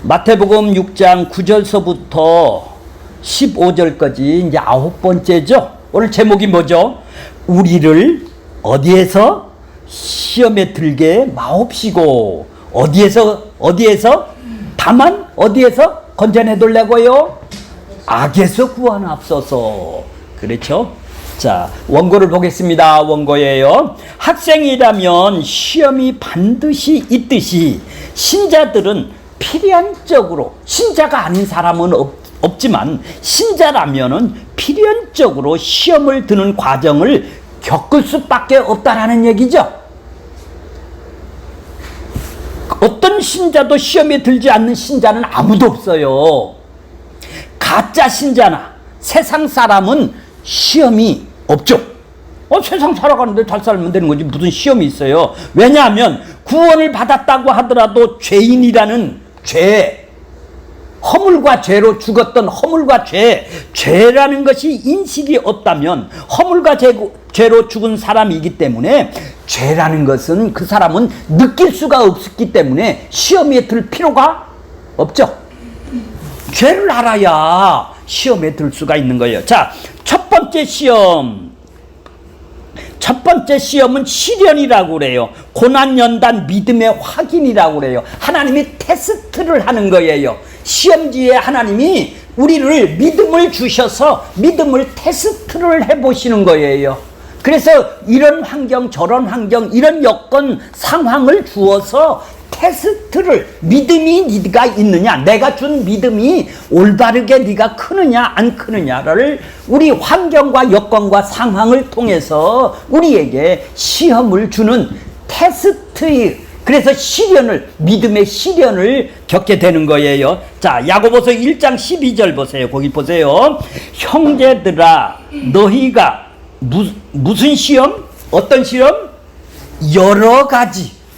마태복음 6장 9절서부터 15절까지 이제 9번째죠. 오늘 제목이 뭐죠? 우리를 어디에서 시험에 들게 마옵시고 어디에서 다만 어디에서 건져내 돌려고요? 악에서 구원하옵소서. 그렇죠? 자, 원고를 보겠습니다. 원고예요. 학생이라면 시험이 반드시 있듯이 신자들은 필연적으로, 신자가 아닌 사람은 없지만 신자라면은 필연적으로 시험을 드는 과정을 겪을 수밖에 없다라는 얘기죠. 어떤 신자도 시험에 들지 않는 신자는 아무도 없어요. 가짜 신자나 세상 사람은 시험이 없죠. 세상 살아가는데 잘 살면 되는 거지 무슨 시험이 있어요. 왜냐하면 구원을 받았다고 하더라도 죄인이라는 죄, 허물과 죄로 죽었던 허물과 죄라는 것이 인식이 없다면 허물과 죄로 죽은 사람이기 때문에 죄라는 것은 그 사람은 느낄 수가 없었기 때문에 시험에 들 필요가 없죠. 죄를 알아야 시험에 들 수가 있는 거예요. 자, 첫 번째 시험은 시련이라고 그래요. 고난연단 믿음의 확인이라고 그래요. 하나님이 테스트를 하는 거예요. 시험지에 하나님이 우리를 믿음을 주셔서 믿음을 테스트를 해보시는 거예요. 그래서 이런 환경 저런 환경 이런 여건 상황을 주어서 테스트를, 믿음이 네가 있느냐, 내가 준 믿음이 올바르게 네가 크느냐 안 크느냐를 우리 환경과 여건과 상황을 통해서 우리에게 시험을 주는 테스트, 그래서 믿음의 시련을 겪게 되는 거예요. 자, 야고보서 1장 12절 보세요. 거기 보세요. 형제들아, 너희가 무슨 시험? 어떤 시험?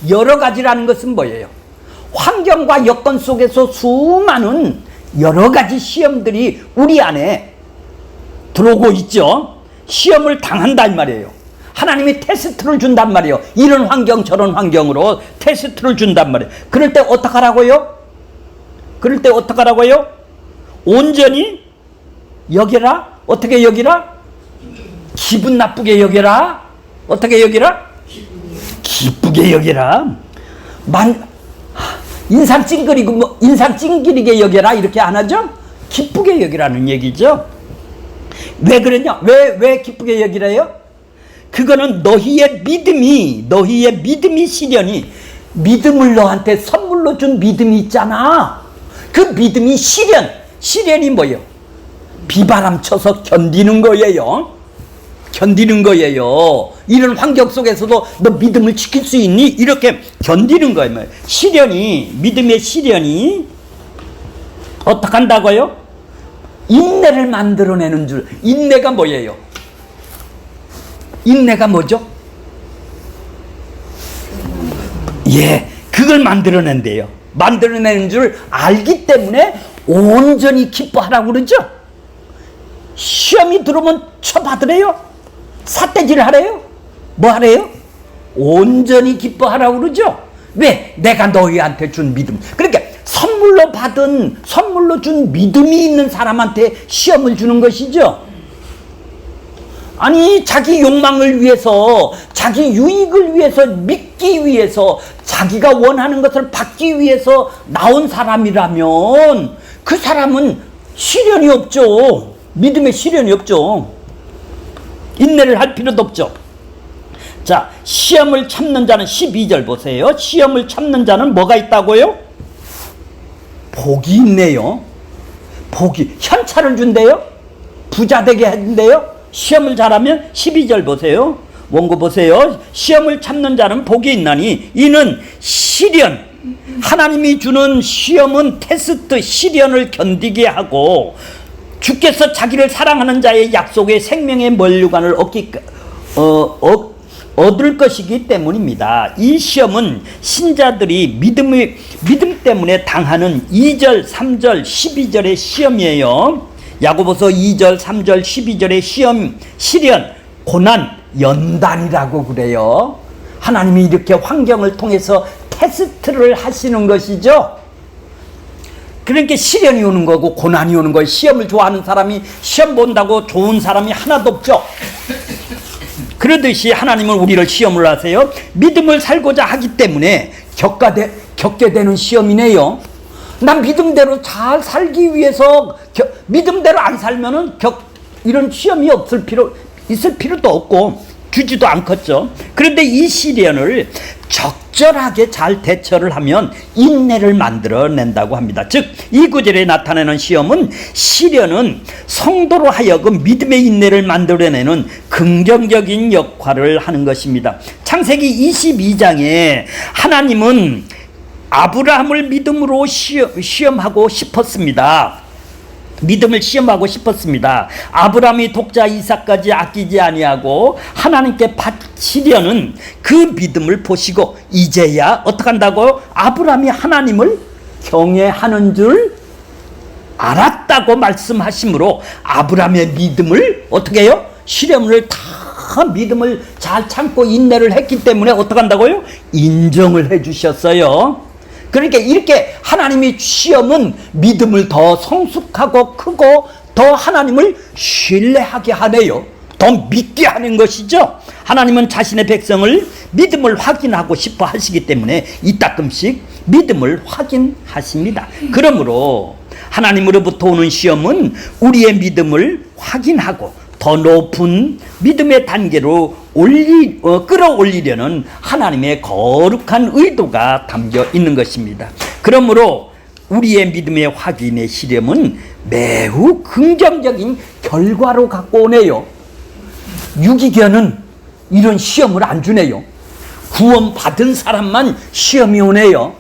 여러 가지라는 것은 뭐예요? 환경과 여건 속에서 수많은 여러 가지 시험들이 우리 안에 들어오고 있죠. 시험을 당한다 이 말이에요. 하나님이 테스트를 준단 말이에요. 이런 환경 저런 환경으로 테스트를 준단 말이에요. 그럴 때 어떡하라고요? 온전히 여겨라. 어떻게 여기라? 기분 나쁘게 여겨라. 어떻게 여기라? 기쁘게 여겨라. 인상 찡그리게 여겨라 이렇게 안 하죠? 기쁘게 여기라는 얘기죠. 왜 그러냐? 왜 기쁘게 여기래요? 그거는 너희의 믿음이 시련이, 믿음을 너한테 선물로 준 믿음이 있잖아. 그 믿음이 시련이 뭐예요? 비바람 쳐서 견디는 거예요. 이런 환경 속에서도 너 믿음을 지킬 수 있니? 이렇게 견디는 거예요. 믿음의 시련이 어떻게 한다고요? 인내를 만들어내는 줄. 인내가 뭐예요? 인내가 뭐죠? 그걸 만들어낸대요. 만들어내는 줄 알기 때문에 온전히 기뻐하라고 그러죠. 시험이 들어오면 쳐받으래요? 삿대질 하래요? 뭐 하래요? 온전히 기뻐하라고 그러죠? 왜? 내가 너희한테 준 믿음. 그러니까 선물로 준 믿음이 있는 사람한테 시험을 주는 것이죠. 아니, 자기 욕망을 위해서, 자기 유익을 위해서, 믿기 위해서, 자기가 원하는 것을 받기 위해서 나온 사람이라면 그 사람은 시련이 없죠. 믿음의 시련이 없죠. 인내를 할 필요도 없죠. 자, 시험을 참는 자는 12절 보세요. 시험을 참는 자는 뭐가 있다고요? 복이 있네요. 복이, 현찰을 준대요. 부자 되게 한대요. 시험을 잘하면 12절 보세요. 원고 보세요. 시험을 참는 자는 복이 있나니 이는 시련, 하나님이 주는 시험은 테스트, 시련을 견디게 하고 주께서 자기를 사랑하는 자의 약속의 생명의 면류관을 얻을 것이기 때문입니다. 이 시험은 신자들이 믿음 때문에 당하는 2절, 3절, 12절의 시험이에요. 야고보서 2절, 3절, 12절의 시련, 고난, 연단이라고 그래요. 하나님이 이렇게 환경을 통해서 테스트를 하시는 것이죠. 그러니까 시련이 오는 거고 고난이 오는 거예요. 시험을 좋아하는 사람이 시험 본다고 좋은 사람이 하나도 없죠. 그러듯이 하나님은 우리를 시험을 하세요. 믿음을 살고자 하기 때문에 겪게 되는 시험이네요. 난 믿음대로 잘 살기 위해서 믿음대로 안 살면은 이런 시험이 있을 필요도 없고 주지도 않겠죠. 그런데 이 시련을 적절하게 잘 대처를 하면 인내를 만들어낸다고 합니다. 즉, 이 구절에 나타나는 시련은 성도로 하여금 믿음의 인내를 만들어내는 긍정적인 역할을 하는 것입니다. 창세기 22장에 하나님은 아브라함을 믿음으로 시험하고 싶었습니다. 믿음을 시험하고 싶었습니다. 아브라함이 독자 이삭까지 아끼지 아니하고 하나님께 바치려는 그 믿음을 보시고 이제야 어떻게 한다고요? 아브라함이 하나님을 경외하는 줄 알았다고 말씀하시므로 아브라함의 믿음을 어떻게 해요? 시험을 다 믿음을 잘 참고 인내를 했기 때문에 어떻게 한다고요? 인정을 해 주셨어요. 그러니까 이렇게 하나님이 시험은 믿음을 더 성숙하고 크고 더 하나님을 신뢰하게 하네요. 더 믿게 하는 것이죠. 하나님은 자신의 백성을 믿음을 확인하고 싶어 하시기 때문에 이따금씩 믿음을 확인하십니다. 그러므로 하나님으로부터 오는 시험은 우리의 믿음을 확인하고 더 높은 믿음의 단계로 끌어올리려는 하나님의 거룩한 의도가 담겨 있는 것입니다. 그러므로 우리의 믿음의 확인의 시험은 매우 긍정적인 결과로 갖고 오네요. 유기견은 이런 시험을 안 주네요. 구원받은 사람만 시험이 오네요.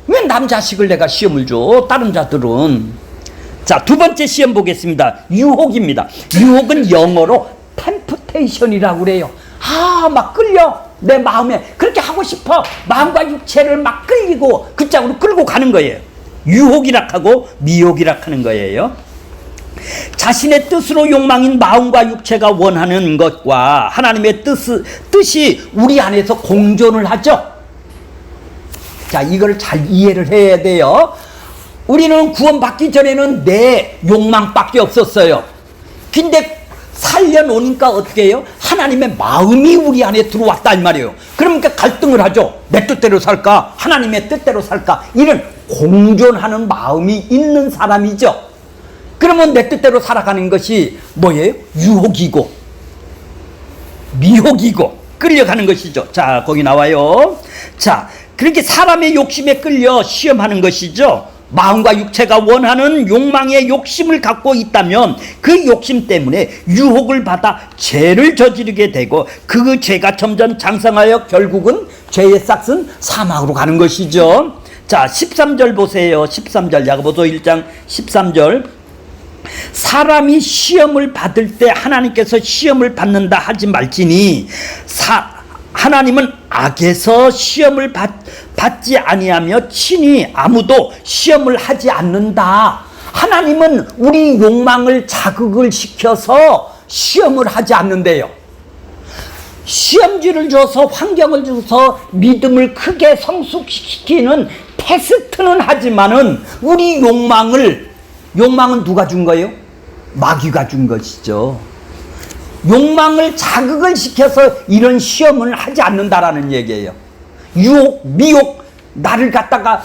왜 남 자식을 내가 시험을 줘? 다른 자들은. 자, 두 번째 시험 보겠습니다. 유혹입니다. 유혹은 영어로 템프테이션이라고 그래요. 막 끌려. 내 마음에 그렇게 하고 싶어. 마음과 육체를 막 끌리고 그 짝으로 끌고 가는 거예요. 유혹이라 하고 미혹이라 하는 거예요. 자신의 뜻으로 욕망인 마음과 육체가 원하는 것과 하나님의 뜻이 우리 안에서 공존을 하죠. 자, 이걸 잘 이해를 해야 돼요. 우리는 구원받기 전에는 내 욕망밖에 없었어요. 근데 살려놓으니까 어떻게 해요? 하나님의 마음이 우리 안에 들어왔다 이 말이에요. 그러니까 갈등을 하죠. 내 뜻대로 살까? 하나님의 뜻대로 살까? 이런 공존하는 마음이 있는 사람이죠. 그러면 내 뜻대로 살아가는 것이 뭐예요? 유혹이고 미혹이고 끌려가는 것이죠. 자, 거기 나와요. 자, 그렇게 사람의 욕심에 끌려 시험하는 것이죠. 마음과 육체가 원하는 욕망의 욕심을 갖고 있다면 그 욕심 때문에 유혹을 받아 죄를 저지르게 되고 그 죄가 점점 장성하여 결국은 죄의 싹은 사망으로 가는 것이죠. 자, 13절 보세요. 13절 야고보서 1장 13절. 사람이 시험을 받을 때 하나님께서 시험을 받는다 하지 말지니 하나님은 악에서 시험을 받지 아니하며 친히 아무도 시험을 하지 않는다. 하나님은 우리 욕망을 자극을 시켜서 시험을 하지 않는데요. 시험지를 줘서 환경을 줘서 믿음을 크게 성숙시키는 테스트는 하지만은 우리 욕망은 누가 준 거예요? 마귀가 준 것이죠. 욕망을 자극을 시켜서 이런 시험을 하지 않는다라는 얘기예요. 유혹, 미혹, 나를 갖다가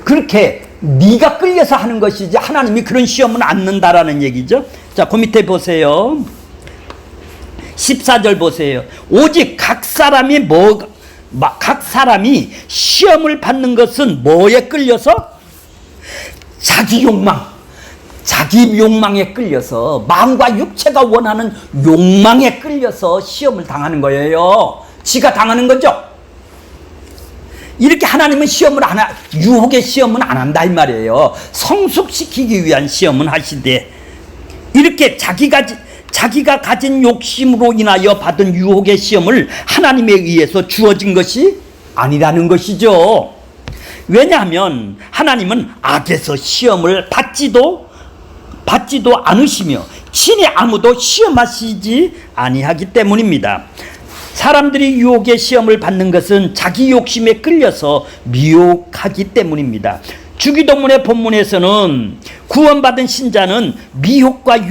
그렇게 네가 끌려서 하는 것이지 하나님이 그런 시험은 않는다라는 얘기죠. 자, 그 밑에 보세요. 14절 보세요. 오직 각 사람이 시험을 받는 것은 뭐에 끌려서? 자기 욕망. 자기 욕망에 끌려서 마음과 육체가 원하는 욕망에 끌려서 시험을 당하는 거예요. 지가 당하는 거죠. 이렇게 하나님은 유혹의 시험은 안 한다 이 말이에요. 성숙시키기 위한 시험은 하시되 이렇게 자기가 가진 욕심으로 인하여 받은 유혹의 시험을 하나님에 의해서 주어진 것이 아니라는 것이죠. 왜냐하면 하나님은 악에서 시험을 받지도 않으시며 친히 아무도 시험하시지 아니하기 때문입니다. 사람들이 유혹의 시험을 받는 것은 자기 욕심에 끌려서 미혹하기 때문입니다. 주기도문의 본문에서는 구원받은 신자는 미혹과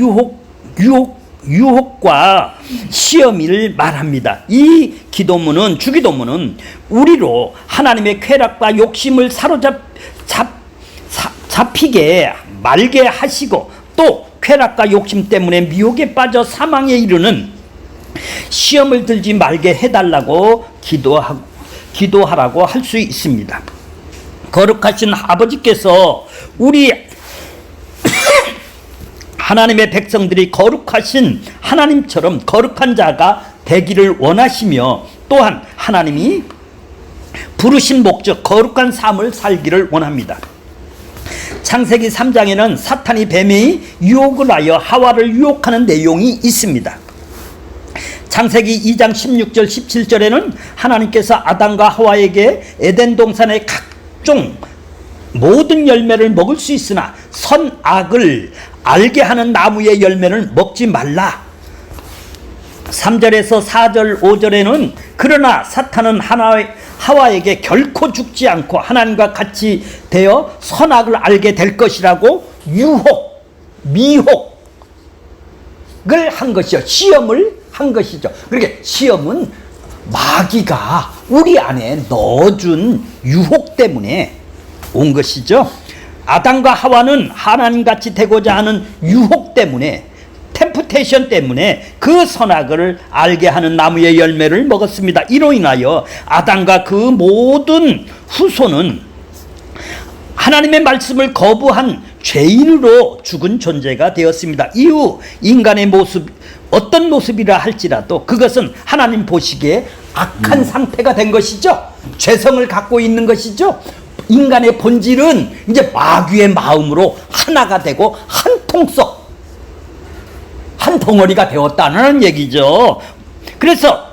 유혹과 시험을 말합니다. 이 주기도문은 우리로 하나님의 쾌락과 욕심을 잡히게 말게 하시고, 또 쾌락과 욕심 때문에 미혹에 빠져 사망에 이르는 시험을 들지 말게 해달라고 기도하라고 할 수 있습니다. 거룩하신 아버지께서 우리 하나님의 백성들이 거룩하신 하나님처럼 거룩한 자가 되기를 원하시며, 또한 하나님이 부르신 목적 거룩한 삶을 살기를 원합니다. 창세기 3장에는 사탄이 뱀의 유혹을 하여 하와를 유혹하는 내용이 있습니다. 창세기 2장 16절 17절에는 하나님께서 아담과 하와에게 에덴 동산의 각종 모든 열매를 먹을 수 있으나 선악을 알게 하는 나무의 열매를 먹지 말라. 3절에서 4절 5절에는 그러나 사탄은 하와에게 결코 죽지 않고 하나님과 같이 되어 선악을 알게 될 것이라고 미혹을 한 것이요, 시험을 한 것이죠. 그러니까 시험은 마귀가 우리 안에 넣어준 유혹 때문에 온 것이죠. 아담과 하와는 하나님같이 되고자 하는 유혹 때문에, 템프테이션 때문에 그 선악을 알게 하는 나무의 열매를 먹었습니다. 이로 인하여 아담과 그 모든 후손은 하나님의 말씀을 거부한 죄인으로 죽은 존재가 되었습니다. 이후 인간의 모습, 어떤 모습이라 할지라도 그것은 하나님 보시기에 악한 상태가 된 것이죠. 죄성을 갖고 있는 것이죠. 인간의 본질은 이제 마귀의 마음으로 하나가 되고 한 통속, 한 덩어리가 되었다는 얘기죠. 그래서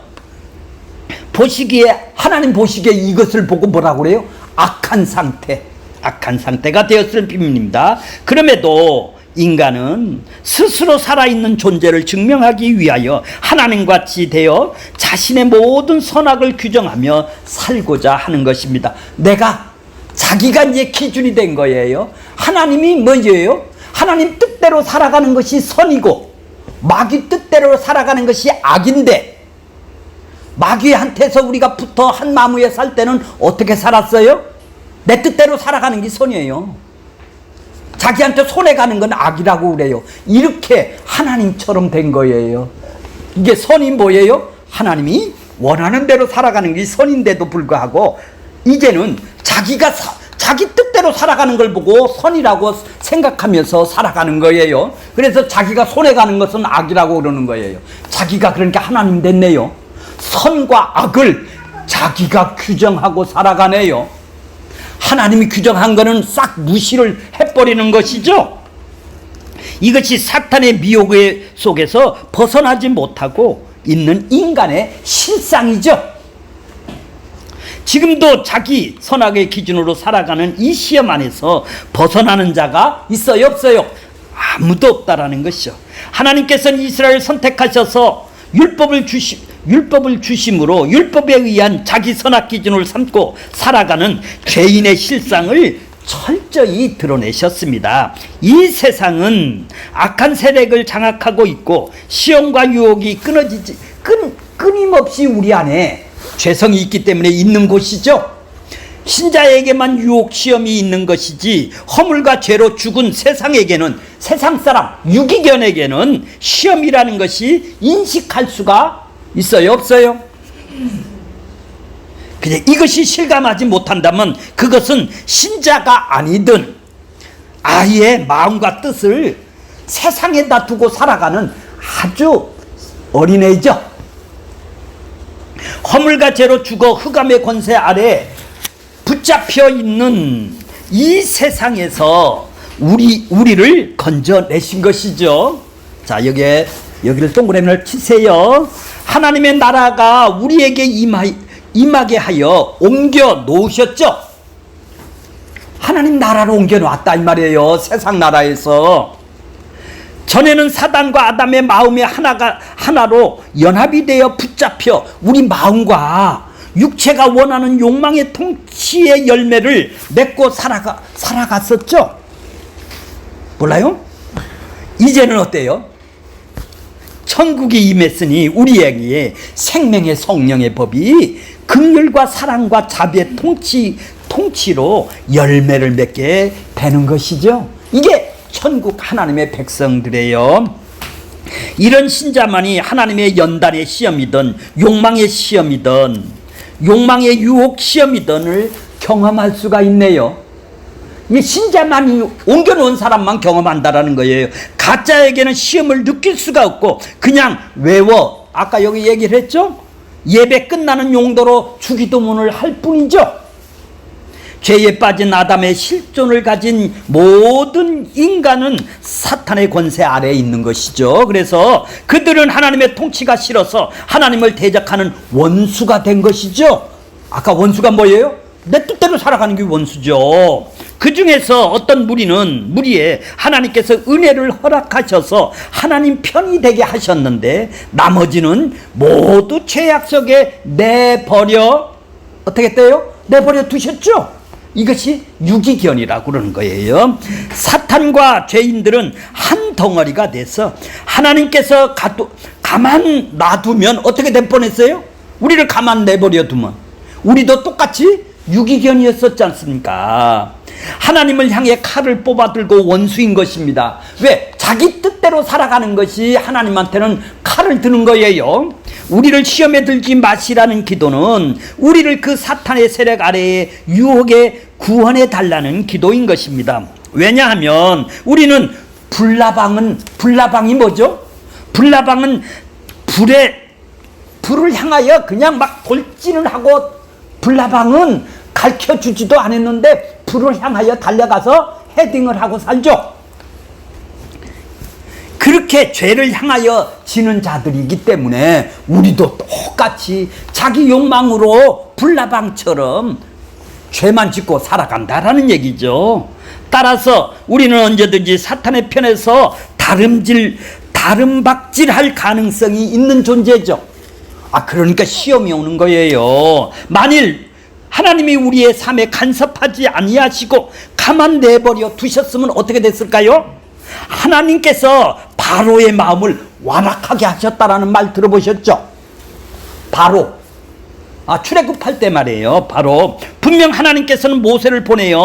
하나님 보시기에 이것을 보고 뭐라고 그래요? 악한 상태가 되었을 비밀입니다. 그럼에도 인간은 스스로 살아있는 존재를 증명하기 위하여 하나님같이 되어 자신의 모든 선악을 규정하며 살고자 하는 것입니다. 자기가 이제 기준이 된 거예요. 하나님이 뭐예요? 하나님 뜻대로 살아가는 것이 선이고 마귀 뜻대로 살아가는 것이 악인데, 마귀한테서 우리가 붙어 한 나무에 살 때는 어떻게 살았어요? 내 뜻대로 살아가는 게 선이에요. 자기한테 손해가는 건 악이라고 그래요. 이렇게 하나님처럼 된 거예요. 이게 선이 뭐예요? 하나님이 원하는 대로 살아가는 게 선인데도 불구하고 이제는 자기 뜻대로 살아가는 걸 보고 선이라고 생각하면서 살아가는 거예요. 그래서 자기가 손해가는 것은 악이라고 그러는 거예요. 자기가 그러니까 하나님 됐네요. 선과 악을 자기가 규정하고 살아가네요. 하나님이 규정한 거는 싹 무시를 해버리는 것이죠. 이것이 사탄의 미혹 속에서 벗어나지 못하고 있는 인간의 실상이죠. 지금도 자기 선악의 기준으로 살아가는 이 시험 안에서 벗어나는 자가 있어요, 없어요? 아무도 없다라는 것이죠. 하나님께서는 이스라엘을 선택하셔서 율법을 주심으로 율법에 의한 자기 선악 기준을 삼고 살아가는 죄인의 실상을 철저히 드러내셨습니다. 이 세상은 악한 세력을 장악하고 있고 시험과 유혹이 끊임없이 우리 안에 죄성이 있기 때문에 있는 곳이죠. 신자에게만 유혹 시험이 있는 것이지 허물과 죄로 죽은 세상에게는, 세상 사람 유기견에게는 시험이라는 것이 인식할 수가 있어요, 없어요? 그냥 이것이 실감하지 못한다면 그것은 신자가 아니든 아이의 마음과 뜻을 세상에다 두고 살아가는 아주 어린애죠. 허물과 죄로 죽어 흑암의 권세 아래 붙잡혀 있는 이 세상에서 우리를 건져내신 것이죠. 자, 여기를 동그라미를 치세요. 하나님의 나라가 우리에게 임하게 하여 옮겨 놓으셨죠. 하나님 나라로 옮겨 놨다 이 말이에요. 세상 나라에서. 전에는 사단과 아담의 마음이 하나로 연합이 되어 붙잡혀 우리 마음과 육체가 원하는 욕망의 통치의 열매를 맺고 살아갔었죠? 몰라요? 이제는 어때요? 천국이 임했으니 우리에게 생명의 성령의 법이 긍휼과 사랑과 자비의 통치로 열매를 맺게 되는 것이죠. 이게 천국 하나님의 백성들이에요. 이런 신자만이 하나님의 연단의 시험이든 욕망의 시험이든 욕망의 유혹 시험이든을 경험할 수가 있네요. 이 신자만이 옮겨놓은 사람만 경험한다라는 거예요. 가짜에게는 시험을 느낄 수가 없고 그냥 외워, 아까 여기 얘기를 했죠? 예배 끝나는 용도로 주기도문을 할 뿐이죠. 죄에 빠진 아담의 실존을 가진 모든 인간은 사탄의 권세 아래에 있는 것이죠. 그래서 그들은 하나님의 통치가 싫어서 하나님을 대적하는 원수가 된 것이죠. 아까 원수가 뭐예요? 내 뜻대로 살아가는 게 원수죠. 그 중에서 어떤 무리에 하나님께서 은혜를 허락하셔서 하나님 편이 되게 하셨는데 나머지는 모두 죄악 속에 어떻게 돼요? 내버려 두셨죠. 이것이 유기견이라고 그러는 거예요. 사탄과 죄인들은 한 덩어리가 돼서 하나님께서 가만 놔두면 어떻게 될 뻔했어요? 우리를 가만 내버려 두면 우리도 똑같이 유기견이었었지 않습니까? 하나님을 향해 칼을 뽑아들고 원수인 것입니다. 왜? 자기 뜻대로 살아가는 것이 하나님한테는 칼을 드는 거예요. 우리를 시험에 들지 마시라는 기도는 우리를 그 사탄의 세력 아래의 유혹에 구원해 달라는 기도인 것입니다. 왜냐하면 우리는 불나방이 뭐죠? 불나방은 불을 향하여 그냥 막 돌진을 하고 불나방은 가르쳐주지도 않았는데 불을 향하여 달려가서 헤딩을 하고 살죠. 그렇게 죄를 향하여 지는 자들이기 때문에 우리도 똑같이 자기 욕망으로 불나방처럼 죄만 짓고 살아간다라는 얘기죠. 따라서 우리는 언제든지 사탄의 편에서 다름박질할 가능성이 있는 존재죠. 그러니까 시험이 오는 거예요. 만일 하나님이 우리의 삶에 간섭하지 아니하시고 가만 내버려 두셨으면 어떻게 됐을까요? 하나님께서 바로의 마음을 완악하게 하셨다라는 말 들어보셨죠? 바로 출애굽할 때 말이에요. 바로 분명 하나님께서는 모세를 보내기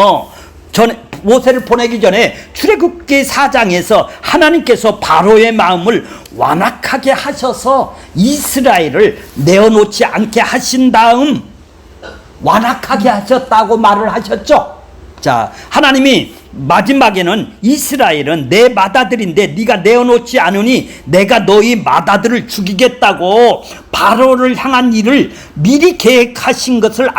전에 출애굽기 4장에서 하나님께서 바로의 마음을 완악하게 하셔서 이스라엘을 내어놓지 않게 하신 다음 완악하게 하셨다고 말을 하셨죠. 자, 하나님이 마지막에는 이스라엘은 내 맏아들인데 네가 내어놓지 않으니 내가 너희 맏아들을 죽이겠다고 바로를 향한 일을 미리 계획하신 것을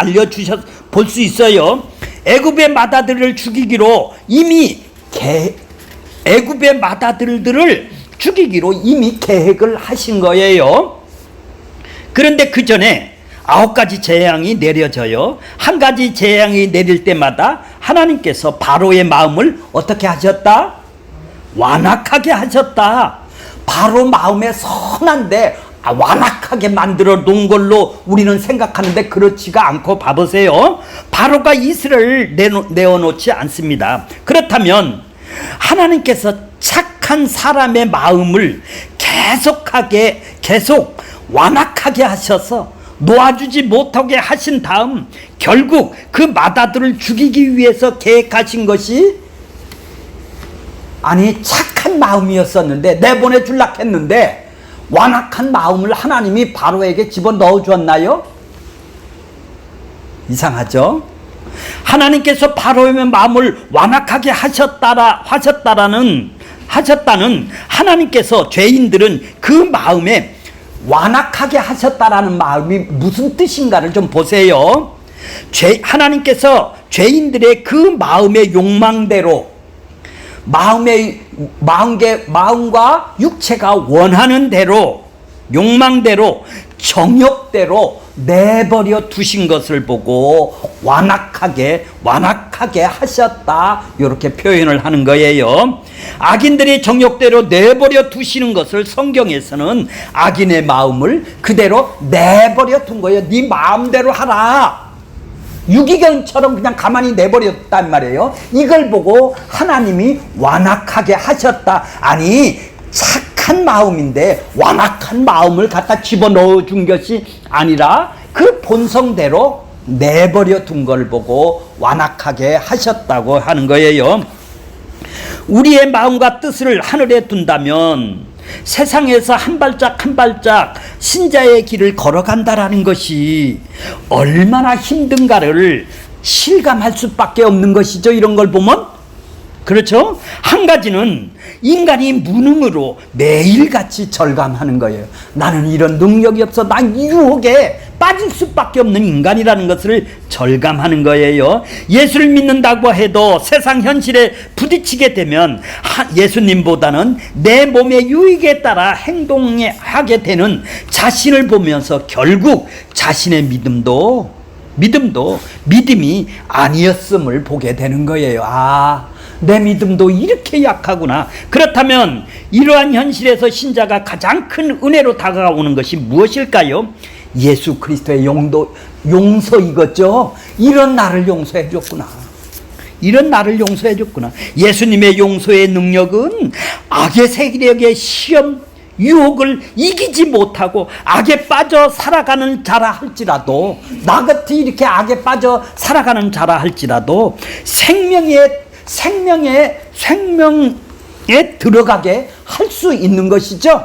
볼 수 있어요. 애굽의 맏아들을 죽이기로 이미 애굽의 맏아들들을 죽이기로 이미 계획을 하신 거예요. 그런데 그 전에 9가지 재앙이 내려져요. 한 가지 재앙이 내릴 때마다 하나님께서 바로의 마음을 어떻게 하셨다? 완악하게 하셨다. 바로 마음에 선한데 완악하게 만들어 놓은 걸로 우리는 생각하는데 그렇지가 않고 봐보세요. 바로가 이스라엘을 내어놓지 않습니다. 그렇다면 하나님께서 착한 사람의 마음을 계속 완악하게 하셔서 놓아주지 못하게 하신 다음 결국 그 맏아들을 죽이기 위해서 계획하신 것이 착한 마음이었었는데 내보내주려고 했는데 완악한 마음을 하나님이 바로에게 집어넣어 주었나요? 이상하죠? 하나님께서 바로의 마음을 완악하게 하셨다는 하나님께서 죄인들은 그 마음에 완악하게 하셨다라는 마음이 무슨 뜻인가를 좀 보세요. 하나님께서 죄인들의 그 마음의 욕망대로 마음과 육체가 원하는 대로 욕망대로 정욕대로 내버려 두신 것을 보고 완악하게 하셨다, 이렇게 표현을 하는 거예요. 악인들이 정욕대로 내버려 두시는 것을 성경에서는 악인의 마음을 그대로 내버려 둔 거예요. 네 마음대로 하라, 유기견처럼 그냥 가만히 내버렸단 말이에요. 이걸 보고 하나님이 완악하게 하셨다. 아니, 착한 마음인데 완악한 마음을 갖다 집어넣어 준 것이 아니라 그 본성대로 내버려 둔 걸 보고 완악하게 하셨다고 하는 거예요. 우리의 마음과 뜻을 하늘에 둔다면 세상에서 한 발짝 한 발짝 신자의 길을 걸어간다라는 것이 얼마나 힘든가를 실감할 수밖에 없는 것이죠. 이런 걸 보면. 그렇죠? 한 가지는 인간이 무능으로 매일같이 절감하는 거예요. 나는 이런 능력이 없어, 난 유혹에 빠질 수밖에 없는 인간이라는 것을 절감하는 거예요. 예수를 믿는다고 해도 세상 현실에 부딪히게 되면 예수님보다는 내 몸의 유익에 따라 행동하게 되는 자신을 보면서 결국 자신의 믿음이 아니었음을 보게 되는 거예요. 내 믿음도 이렇게 약하구나. 그렇다면 이러한 현실에서 신자가 가장 큰 은혜로 다가오는 것이 무엇일까요? 예수 그리스도의 용서이겠죠. 이런 나를 용서해 줬구나. 예수님의 용서의 능력은 악의 세력의 시험, 유혹을 이기지 못하고 악에 빠져 살아가는 자라 할지라도, 나 같이 이렇게 악에 빠져 살아가는 자라 할지라도 생명에 들어가게 할 수 있는 것이죠.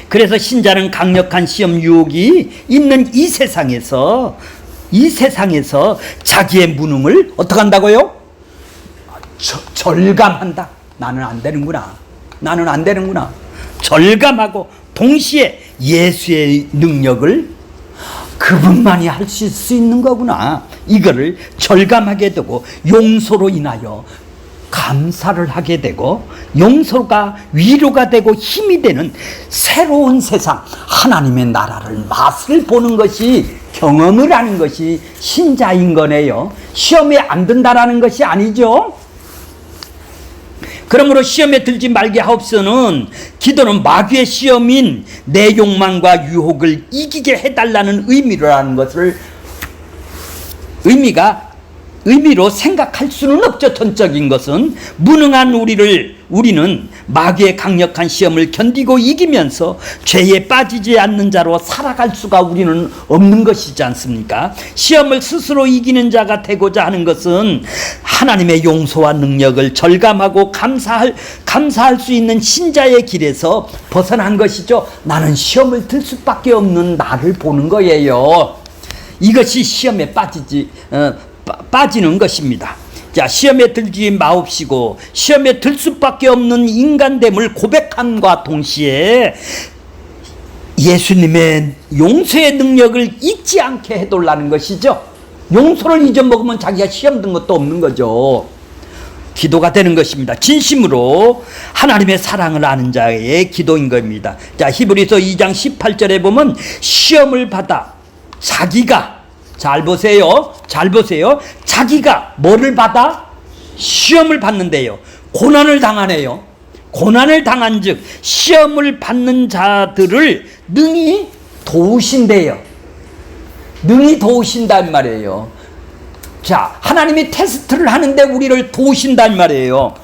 그래서 신자는 강력한 시험 유혹이 있는 이 세상에서 자기의 무능을 어떻게 한다고요? 절감한다. 나는 안 되는구나. 절감하고 동시에 예수의 능력을 그분만이 할 수 있는 거구나, 이거를 절감하게 되고 용서로 인하여 감사를 하게 되고 용서가 위로가 되고 힘이 되는 새로운 세상, 하나님의 나라를 맛을 보는 것이, 경험을 하는 것이 신자인 거네요. 시험에 안 든다라는 것이 아니죠. 그러므로 시험에 들지 말게 하옵소는 기도는 마귀의 시험인 내 욕망과 유혹을 이기게 해달라는 의미라는 것을 의미로 생각할 수는 없죠. 전적인 것은 무능한 우리는 마귀의 강력한 시험을 견디고 이기면서 죄에 빠지지 않는 자로 살아갈 수가 우리는 없는 것이지 않습니까? 시험을 스스로 이기는 자가 되고자 하는 것은 하나님의 용서와 능력을 절감하고 감사할 수 있는 신자의 길에서 벗어난 것이죠. 나는 시험을 들 수밖에 없는 나를 보는 거예요. 이것이 시험에 빠지는 것입니다. 자, 시험에 들지 마옵시고 시험에 들 수밖에 없는 인간됨을 고백함과 동시에 예수님의 용서의 능력을 잊지 않게 해달라는 것이죠. 용서를 잊어먹으면 자기가 시험 든 것도 없는 거죠. 기도가 되는 것입니다. 진심으로 하나님의 사랑을 아는 자의 기도인 겁니다. 자, 히브리서 2장 18절에 보면 시험을 받아 자기가, 잘 보세요. 자기가 뭐를 받아? 시험을 받는데요. 고난을 당하네요. 고난을 당한 즉 시험을 받는 자들을 능히 도우신대요. 능히 도우신단 말이에요. 자, 하나님이 테스트를 하는데 우리를 도우신단 말이에요.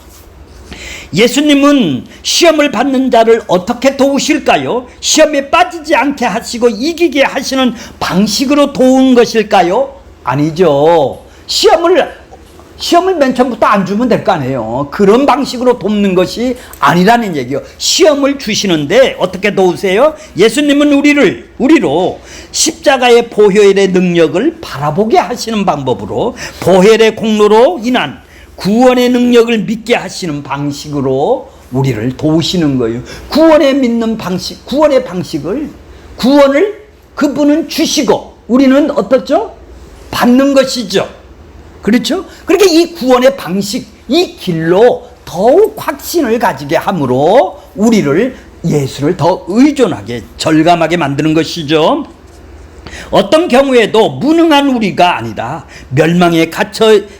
예수님은 시험을 받는 자를 어떻게 도우실까요? 시험에 빠지지 않게 하시고 이기게 하시는 방식으로 도운 것일까요? 아니죠. 시험을 맨 처음부터 안 주면 될 거 아니에요. 그런 방식으로 돕는 것이 아니라는 얘기요. 시험을 주시는데 어떻게 도우세요? 예수님은 우리로 십자가의 보혈의 능력을 바라보게 하시는 방법으로, 보혈의 공로로 인한 구원의 능력을 믿게 하시는 방식으로 우리를 도우시는 거예요. 구원의 방식을, 구원을 그분은 주시고 우리는 어떻죠? 받는 것이죠. 그렇죠? 그렇게 이 구원의 방식, 이 길로 더욱 확신을 가지게 함으로 우리를 예수를 더 의존하게 절감하게 만드는 것이죠. 어떤 경우에도 무능한 우리가 아니라 멸망에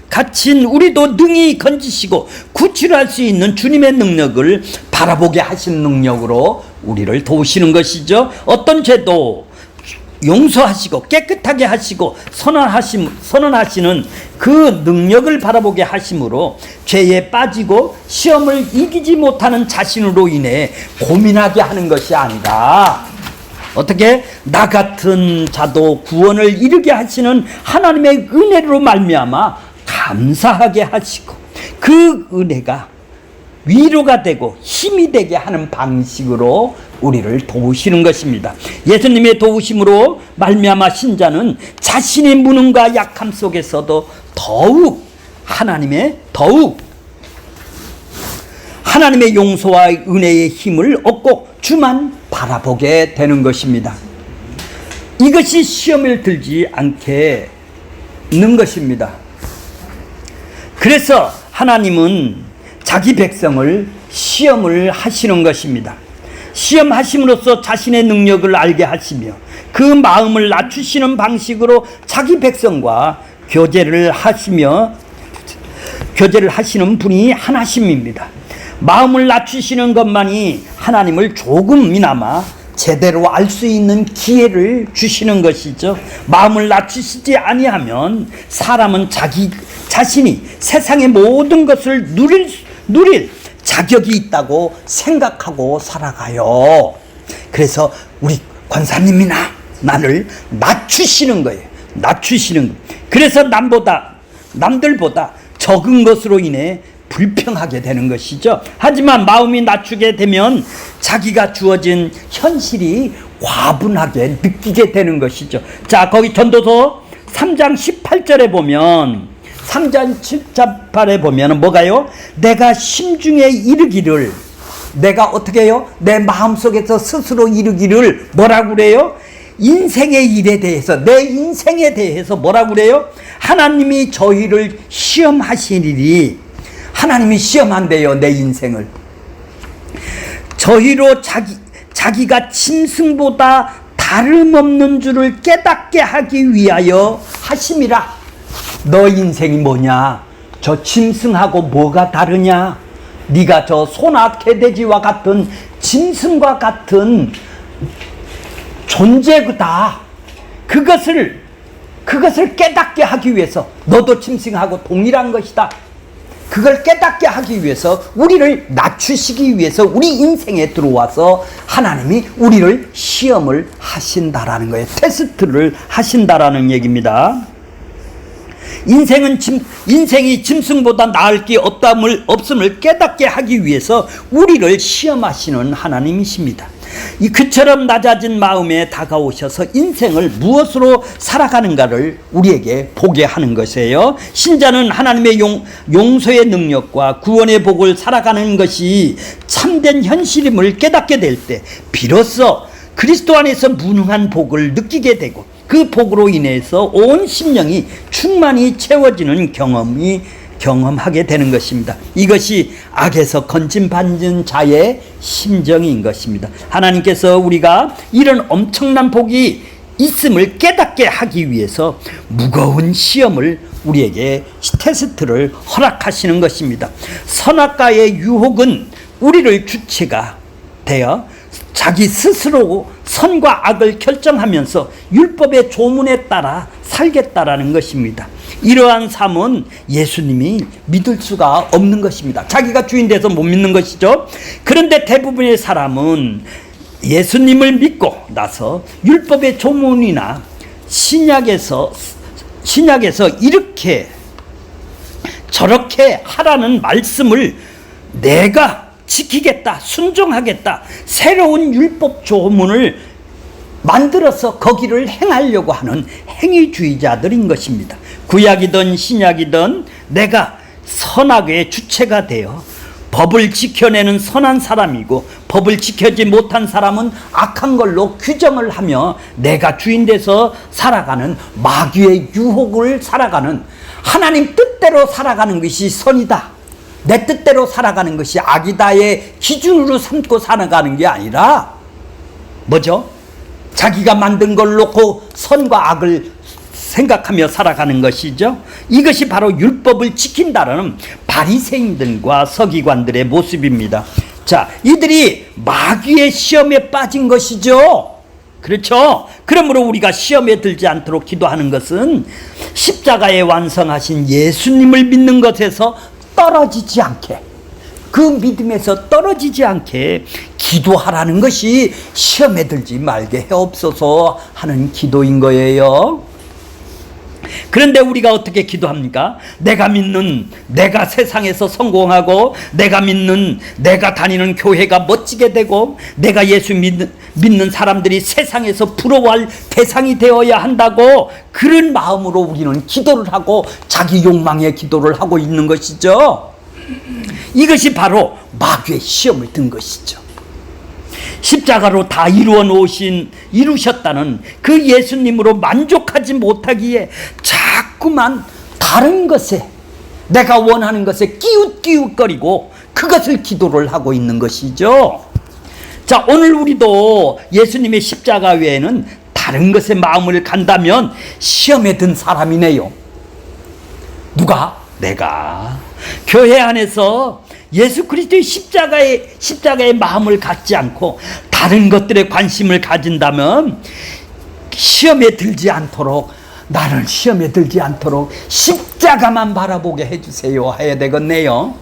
갇힌 우리도 능히 건지시고 구출할 수 있는 주님의 능력을 바라보게 하시는 능력으로 우리를 도우시는 것이죠. 어떤 죄도 용서하시고 깨끗하게 하시고 선언하시는 그 능력을 바라보게 하심으로 죄에 빠지고 시험을 이기지 못하는 자신으로 인해 고민하게 하는 것이 아니라 어떻게 나 같은 자도 구원을 이루게 하시는 하나님의 은혜로 말미암아 감사하게 하시고 그 은혜가 위로가 되고 힘이 되게 하는 방식으로 우리를 도우시는 것입니다. 예수님의 도우심으로 말미암아 신자는 자신의 무능과 약함 속에서도 더욱 하나님의 용서와 은혜의 힘을 얻고 주만 바라보게 되는 것입니다. 이것이 시험을 들지 않게 있는 것입니다. 그래서 하나님은 자기 백성을 시험을 하시는 것입니다. 시험하심으로써 자신의 능력을 알게 하시며 그 마음을 낮추시는 방식으로 자기 백성과 교제를 하시는 분이 하나님입니다. 마음을 낮추시는 것만이 하나님을 조금이나마 제대로 알 수 있는 기회를 주시는 것이죠. 마음을 낮추시지 아니하면 사람은 자신이 세상의 모든 것을 누릴 자격이 있다고 생각하고 살아가요. 그래서 우리 권사님이나 나를 낮추시는 거예요. 그래서 남들보다 적은 것으로 인해 불평하게 되는 것이죠. 하지만 마음이 낮추게 되면 자기가 주어진 현실이 과분하게 느끼게 되는 것이죠. 자, 거기 전도서 3장 18절에 보면 3장 7절에 보면 뭐가요? 내가 심중에 이르기를, 내가 어떻게 해요? 내 마음속에서 스스로 이르기를 뭐라고 그래요? 인생의 일에 대해서, 내 인생에 대해서 뭐라고 그래요? 하나님이 저희를 시험하시리니, 하나님이 시험한대요, 내 인생을. 저희로 자기가 짐승보다 다름없는 줄을 깨닫게 하기 위하여 하심이라. 너 인생이 뭐냐? 저 짐승하고 뭐가 다르냐? 네가 저 소나 개돼지와 같은 짐승과 같은 존재다. 그것을 깨닫게 하기 위해서 너도 짐승하고 동일한 것이다. 그걸 깨닫게 하기 위해서 우리를 낮추시기 위해서 우리 인생에 들어와서 하나님이 우리를 시험을 하신다라는 거예요. 테스트를 하신다라는 얘기입니다. 인생이 짐승보다 나을 게 없음을 깨닫게 하기 위해서 우리를 시험하시는 하나님이십니다. 그처럼 낮아진 마음에 다가오셔서 인생을 무엇으로 살아가는가를 우리에게 보게 하는 것이에요. 신자는 하나님의 용서의 능력과 구원의 복을 살아가는 것이 참된 현실임을 깨닫게 될 때 비로소 그리스도 안에서 무능한 복을 느끼게 되고 그 복으로 인해서 온 심령이 충만히 채워지는 경험하게 되는 것입니다. 이것이 악에서 건짐받은 자의 심정인 것입니다. 하나님께서 우리가 이런 엄청난 복이 있음을 깨닫게 하기 위해서 무거운 시험을 우리에게 테스트를 허락하시는 것입니다. 선악과의 유혹은 우리를 주체가 되어 자기 스스로 선과 악을 결정하면서 율법의 조문에 따라 살겠다라는 것입니다. 이러한 삶은 예수님이 믿을 수가 없는 것입니다. 자기가 주인 돼서 못 믿는 것이죠. 그런데 대부분의 사람은 예수님을 믿고 나서 율법의 조문이나 신약에서 이렇게 저렇게 하라는 말씀을 내가 지키겠다, 순종하겠다, 새로운 율법 조문을 만들어서 거기를 행하려고 하는 행위주의자들인 것입니다. 구약이든 신약이든 내가 선악의 주체가 되어 법을 지켜내는 선한 사람이고 법을 지켜지 못한 사람은 악한 걸로 규정을 하며 내가 주인 돼서 살아가는 마귀의 유혹을 살아가는, 하나님 뜻대로 살아가는 것이 선이다. 내 뜻대로 살아가는 것이 악이다의 기준으로 삼고 살아가는 게 아니라 뭐죠? 자기가 만든 걸 놓고 선과 악을 생각하며 살아가는 것이죠. 이것이 바로 율법을 지킨다는 바리새인들과 서기관들의 모습입니다. 자, 이들이 마귀의 시험에 빠진 것이죠. 그렇죠? 그러므로 우리가 시험에 들지 않도록 기도하는 것은 십자가에 완성하신 예수님을 믿는 것에서 떨어지지 않게, 그 믿음에서 떨어지지 않게 기도하라는 것이 시험에 들지 말게 해옵소서 하는 기도인 거예요. 그런데 우리가 어떻게 기도합니까? 내가 믿는, 내가 세상에서 성공하고, 내가 믿는, 내가 다니는 교회가 멋지게 되고, 내가 예수 믿는 사람들이 세상에서 부러워할 대상이 되어야 한다고, 그런 마음으로 우리는 기도를 하고 자기 욕망의 기도를 하고 있는 것이죠. 이것이 바로 마귀의 시험을 든 것이죠. 십자가로 다 이루셨다는 그 예수님으로 만족하지 못하기에 자꾸만 다른 것에, 내가 원하는 것에 끼웃끼웃거리고 그것을 기도를 하고 있는 것이죠. 자, 오늘 우리도 예수님의 십자가 외에는 다른 것에 마음을 간다면 시험에 든 사람이네요. 누가? 내가. 교회 안에서 예수 그리스도의 십자가의 마음을 갖지 않고 다른 것들에 관심을 가진다면 시험에 들지 않도록, 나는 시험에 들지 않도록 십자가만 바라보게 해주세요 해야 되겠네요.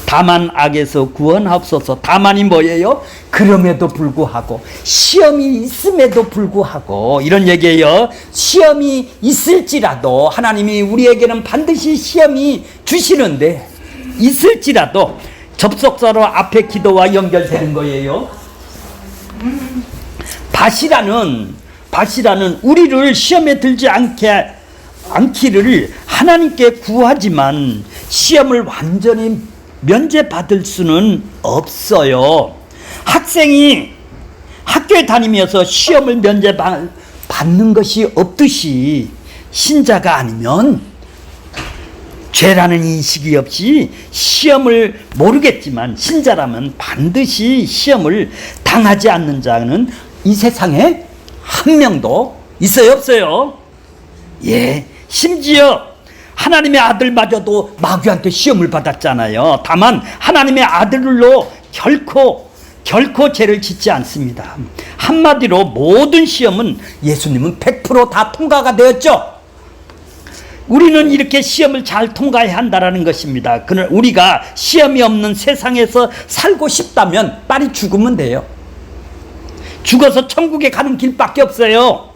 다만 악에서 구원하옵소서. 다만이 뭐예요? 그럼에도 불구하고, 시험이 있음에도 불구하고, 이런 얘기예요. 시험이 있을지라도 하나님이 우리에게는 반드시 시험이 주시는데, 있을지라도 접속사로 앞에 기도와 연결되는 거예요. 바시라는 우리를 시험에 들지 않기를 하나님께 구하지만 시험을 완전히 면제받을 수는 없어요. 학생이 학교에 다니면서 시험을 면제받는 것이 없듯이 신자가 아니면 죄라는 인식이 없이 시험을 모르겠지만 신자라면 반드시 시험을 당하지 않는 자는 이 세상에 한 명도 있어요, 없어요? 예, 심지어 하나님의 아들마저도 마귀한테 시험을 받았잖아요. 다만 하나님의 아들로 결코 죄를 짓지 않습니다. 한마디로 모든 시험은 예수님은 100% 다 통과가 되었죠. 우리는 이렇게 시험을 잘 통과해야 한다는 것입니다. 그러나 우리가 시험이 없는 세상에서 살고 싶다면 빨리 죽으면 돼요. 죽어서 천국에 가는 길밖에 없어요.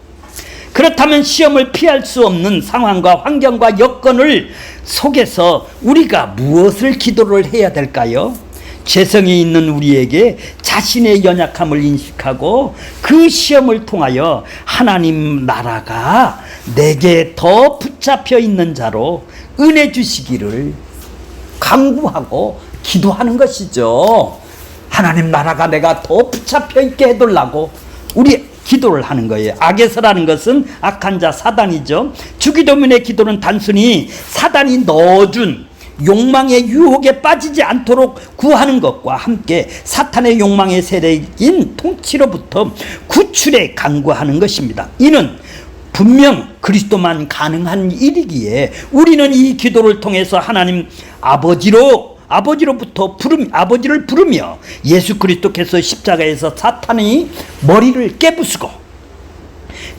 그렇다면 시험을 피할 수 없는 상황과 환경과 여건을 속에서 우리가 무엇을 기도를 해야 될까요? 죄성이 있는 우리에게 자신의 연약함을 인식하고 그 시험을 통하여 하나님 나라가 내게 더 붙잡혀 있는 자로 은혜 주시기를 간구하고 기도하는 것이죠. 하나님 나라가 내가 더 붙잡혀 있게 해달라고 우리 기도를 하는 거예요. 악에서라는 것은 악한 자 사단이죠. 주기도문의 기도는 단순히 사단이 넣어준 욕망의 유혹에 빠지지 않도록 구하는 것과 함께 사탄의 욕망의 세력인 통치로부터 구출에 간구하는 것입니다. 이는 분명 그리스도만 가능한 일이기에 우리는 이 기도를 통해서 하나님 아버지로부터 아버지를 부르며 예수 그리스도께서 십자가에서 사탄의 머리를 깨부수고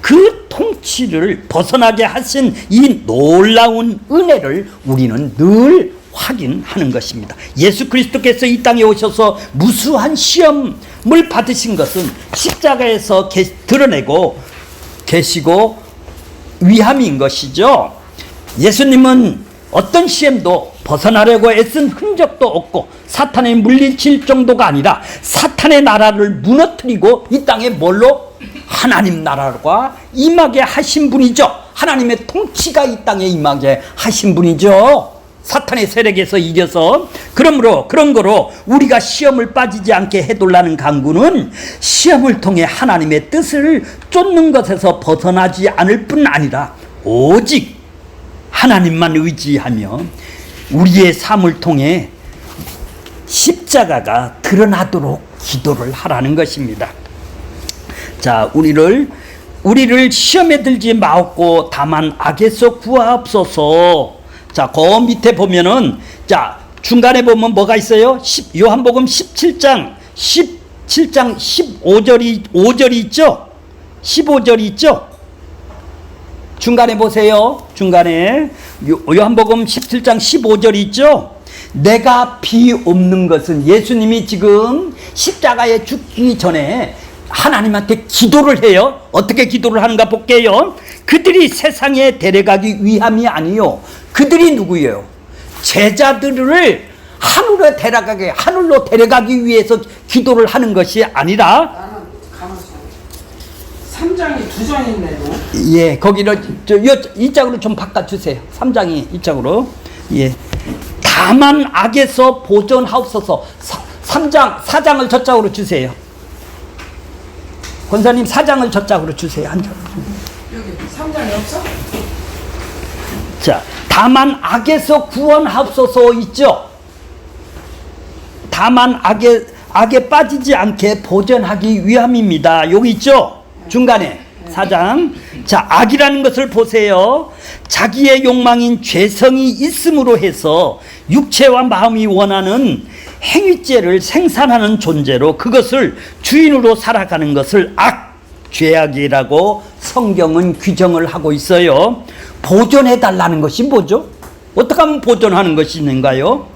그 통치를 벗어나게 하신 이 놀라운 은혜를 우리는 늘 확인하는 것입니다. 예수 그리스도께서 이 땅에 오셔서 무수한 시험을 받으신 것은 십자가에서 드러내고 계시고 위함인 것이죠. 예수님은 어떤 시험도 벗어나려고 애쓴 흔적도 없고 사탄에 물리칠 정도가 아니라 사탄의 나라를 무너뜨리고 이 땅에 뭘로? 하나님 나라가 임하게 하신 분이죠. 하나님의 통치가 이 땅에 임하게 하신 분이죠. 사탄의 세력에서 이겨서. 그러므로 그런 거로 우리가 시험을 빠지지 않게 해달라는 간구는 시험을 통해 하나님의 뜻을 쫓는 것에서 벗어나지 않을 뿐 아니라 오직 하나님만 의지하며 우리의 삶을 통해 십자가가 드러나도록 기도를 하라는 것입니다. 자, 우리를 시험에 들지 마옵고 다만 악에서 구하옵소서. 자, 그 밑에 보면은, 자, 중간에 보면 뭐가 있어요? 요한복음 17장 5절이 있죠? 15절이 있죠? 중간에 보세요. 중간에 요한복음 17장 15절이 있죠? 내가 비옵는 것은, 예수님이 지금 십자가에 죽기 전에 하나님한테 기도를 해요. 어떻게 기도를 하는가 볼게요. 그들이 세상에 데려가기 위함이 아니요, 그들이 누구예요? 제자들을 하늘로 데려가기 위해서 기도를 하는 것이 아니라, 나는 가만있어. 3장이 2장 있네요. 예, 거기를 이 짝으로 좀 바꿔주세요. 3장이 이 짝으로. 예. 다만 악에서 보존하옵소서. 4장을 저 짝으로 주세요. 권사님 4장을 저 짝으로 주세요. 한 장. 여기 3장이 없어? 자, 다만 악에서 구원하옵소서 있죠? 다만 악에 빠지지 않게 보존하기 위함입니다. 여기 있죠? 중간에 4장. 자, 악이라는 것을 보세요. 자기의 욕망인 죄성이 있음으로 해서 육체와 마음이 원하는 행위죄를 생산하는 존재로 그것을 주인으로 살아가는 것을 죄악이라고 성경은 규정을 하고 있어요. 보존해 달라는 것이 뭐죠? 어떻게 하면 보존하는 것이 있는가요?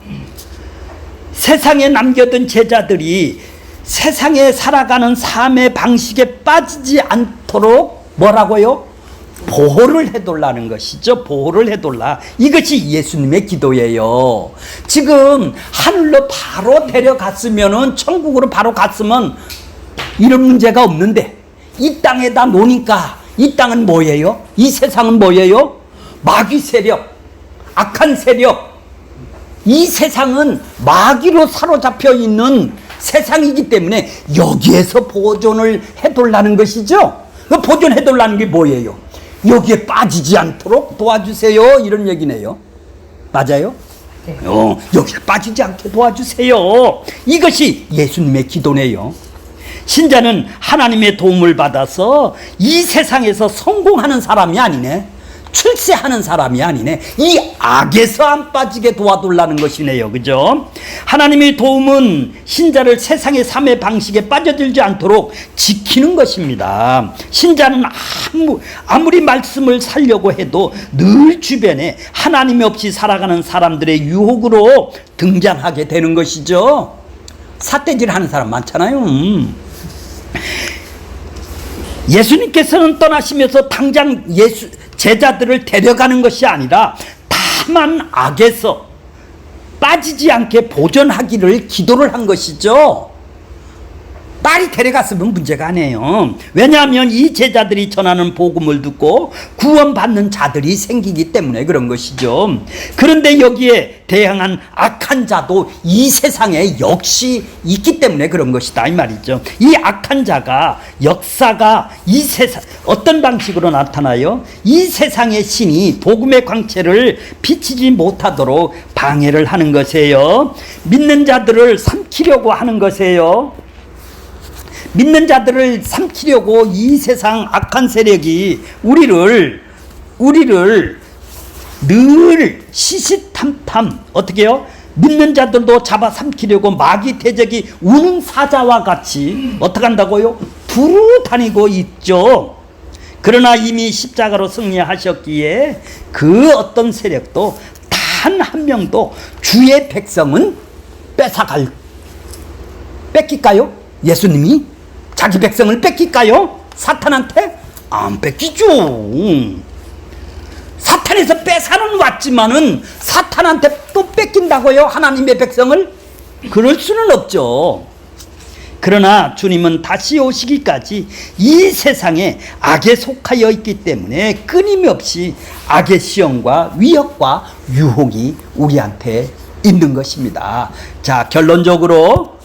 세상에 남겨둔 제자들이 세상에 살아가는 삶의 방식에 빠지지 않도록 뭐라고요? 보호를 해달라는 것이죠. 보호를 해달라. 이것이 예수님의 기도예요. 지금 하늘로 바로 데려갔으면은, 천국으로 바로 갔으면 이런 문제가 없는데, 이 땅에다 놓으니까, 이 땅은 뭐예요? 이 세상은 뭐예요? 마귀 세력, 악한 세력. 이 세상은 마귀로 사로잡혀 있는 세상이기 때문에 여기에서 보존을 해달라는 것이죠. 그 보존해달라는 게 뭐예요? 여기에 빠지지 않도록 도와주세요, 이런 얘기네요. 맞아요? 네. 여기에 빠지지 않게 도와주세요. 이것이 예수님의 기도네요. 신자는 하나님의 도움을 받아서 이 세상에서 성공하는 사람이 아니네, 출세하는 사람이 아니네, 이 악에서 안 빠지게 도와달라는 것이네요. 그죠? 하나님의 도움은 신자를 세상의 삶의 방식에 빠져들지 않도록 지키는 것입니다. 신자는 아무리 말씀을 살려고 해도 늘 주변에 하나님이 없이 살아가는 사람들의 유혹으로 등장하게 되는 것이죠. 삿대질 하는 사람 많잖아요. 예수님께서는 떠나시면서 당장 제자들을 데려가는 것이 아니라 다만 악에서 빠지지 않게 보존하기를 기도를 한 것이죠. 빨리 데려갔으면 문제가 아니에요. 왜냐하면 이 제자들이 전하는 복음을 듣고 구원받는 자들이 생기기 때문에 그런 것이죠. 그런데 여기에 대항한 악한 자도 이 세상에 역시 있기 때문에 그런 것이다, 이 말이죠. 이 악한 자가, 역사가 이 세상 어떤 방식으로 나타나요? 이 세상의 신이 복음의 광채를 비치지 못하도록 방해를 하는 것이에요. 믿는 자들을 삼키려고 하는 것이에요. 믿는 자들을 삼키려고 이 세상 악한 세력이 우리를 늘 시시탐탐, 어떻게 해요? 믿는 자들도 잡아 삼키려고 마귀 대적이 우는 사자와 같이 어떻게 한다고요? 두루 다니고 있죠. 그러나 이미 십자가로 승리하셨기에 그 어떤 세력도 단 한 명도 주의 백성은 뺏길까요? 예수님이 자기 백성을 뺏길까요? 사탄한테? 안 뺏기죠. 사탄에서 뺏어는 왔지만은 사탄한테 또 뺏긴다고요? 하나님의 백성을? 그럴 수는 없죠. 그러나 주님은 다시 오시기까지 이 세상에 악에 속하여 있기 때문에 끊임없이 악의 시험과 위협과 유혹이 우리한테 있는 것입니다. 자, 결론적으로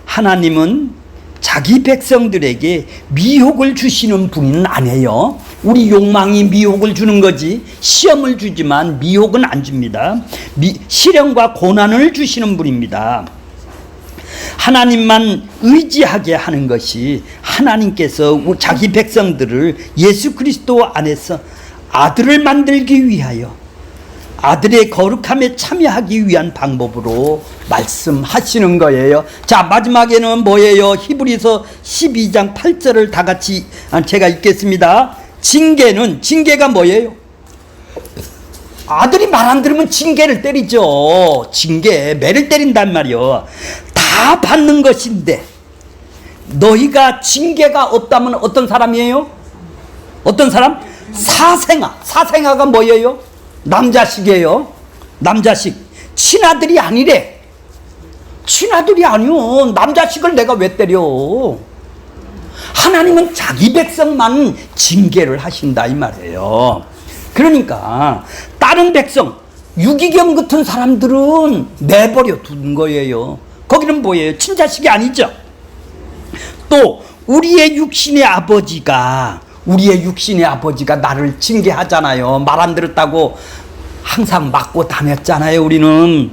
하나님은 자기 백성들에게 미혹을 주시는 분은 아니에요. 우리 욕망이 미혹을 주는 거지 시험을 주지만 미혹은 안 줍니다. 시련과 고난을 주시는 분입니다. 하나님만 의지하게 하는 것이 하나님께서 자기 백성들을 예수 그리스도 안에서 아들을 만들기 위하여 아들의 거룩함에 참여하기 위한 방법으로 말씀하시는 거예요. 자, 마지막에는 뭐예요? 히브리서 12장 8절을 다 같이 제가 읽겠습니다. 징계가 뭐예요? 아들이 말 안 들으면 징계를 때리죠. 매를 때린단 말이요. 다 받는 것인데 너희가 징계가 없다면 어떤 사람이에요? 어떤 사람? 사생아가 뭐예요? 남자식이에요. 남자식. 친아들이 아니래. 친아들이 아니요. 남자식을 내가 왜 때려? 하나님은 자기 백성만 징계를 하신다 이 말이에요. 그러니까 다른 백성 유기견 같은 사람들은 내버려 둔 거예요. 거기는 뭐예요? 친자식이 아니죠. 또 우리의 육신의 아버지가 나를 징계하잖아요. 말 안 들었다고 항상 맞고 다녔잖아요. 우리는.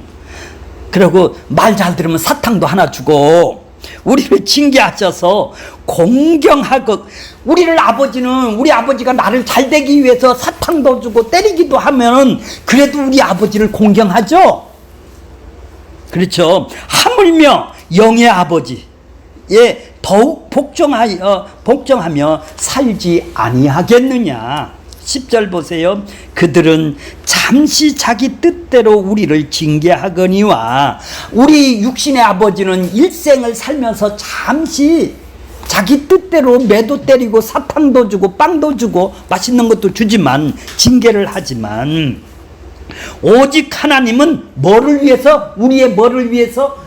그리고 말 잘 들으면 사탕도 하나 주고 우리를 징계하셔서 공경하고 우리 아버지가 나를 잘 되기 위해서 사탕도 주고 때리기도 하면 그래도 우리 아버지를 공경하죠. 그렇죠. 하물며 영의 아버지에 더욱 복종하며 살지 아니하겠느냐. 10절 보세요. 그들은 잠시 자기 뜻대로 우리를 징계하거니와 우리 육신의 아버지는 일생을 살면서 잠시 자기 뜻대로 매도 때리고 사탕도 주고 빵도 주고 맛있는 것도 주지만 징계를 하지만 오직 하나님은 뭐를 위해서? 우리의 뭐를 위해서?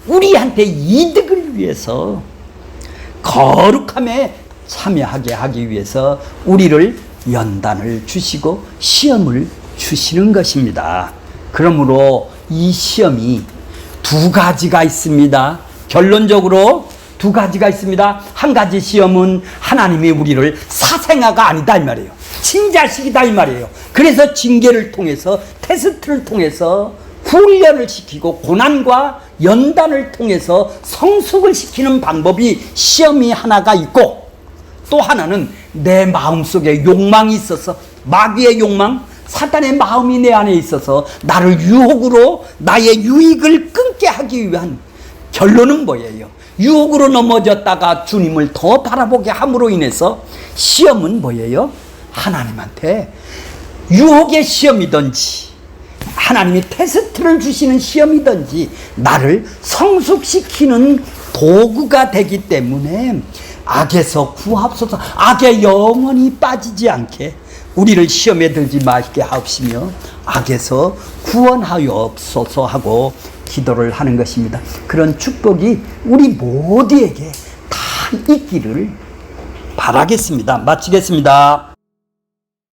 우리한테 이득을 위해서 거룩함에 참여하게 하기 위해서 우리를 연단을 주시고 시험을 주시는 것입니다. 그러므로 이 시험이 두 가지가 있습니다. 결론적으로 두 가지가 있습니다. 한 가지 시험은 하나님이 우리를 사생아가 아니다 이 말이에요. 친자식이다 이 말이에요. 그래서 징계를 통해서 테스트를 통해서 훈련을 시키고 고난과 연단을 통해서 성숙을 시키는 방법이 시험이 하나가 있고 또 하나는 내 마음속에 욕망이 있어서 마귀의 욕망, 사단의 마음이 내 안에 있어서 나를 유혹으로 나의 유익을 끊게 하기 위한 결론은 뭐예요? 유혹으로 넘어졌다가 주님을 더 바라보게 함으로 인해서 시험은 뭐예요? 하나님한테 유혹의 시험이든지 하나님이 테스트를 주시는 시험이든지 나를 성숙시키는 도구가 되기 때문에 악에서 구하옵소서. 악에 영원히 빠지지 않게 우리를 시험에 들지 마시게 하옵시며 악에서 구원하옵소서 하고 기도를 하는 것입니다. 그런 축복이 우리 모두에게 다 있기를 바라겠습니다. 마치겠습니다.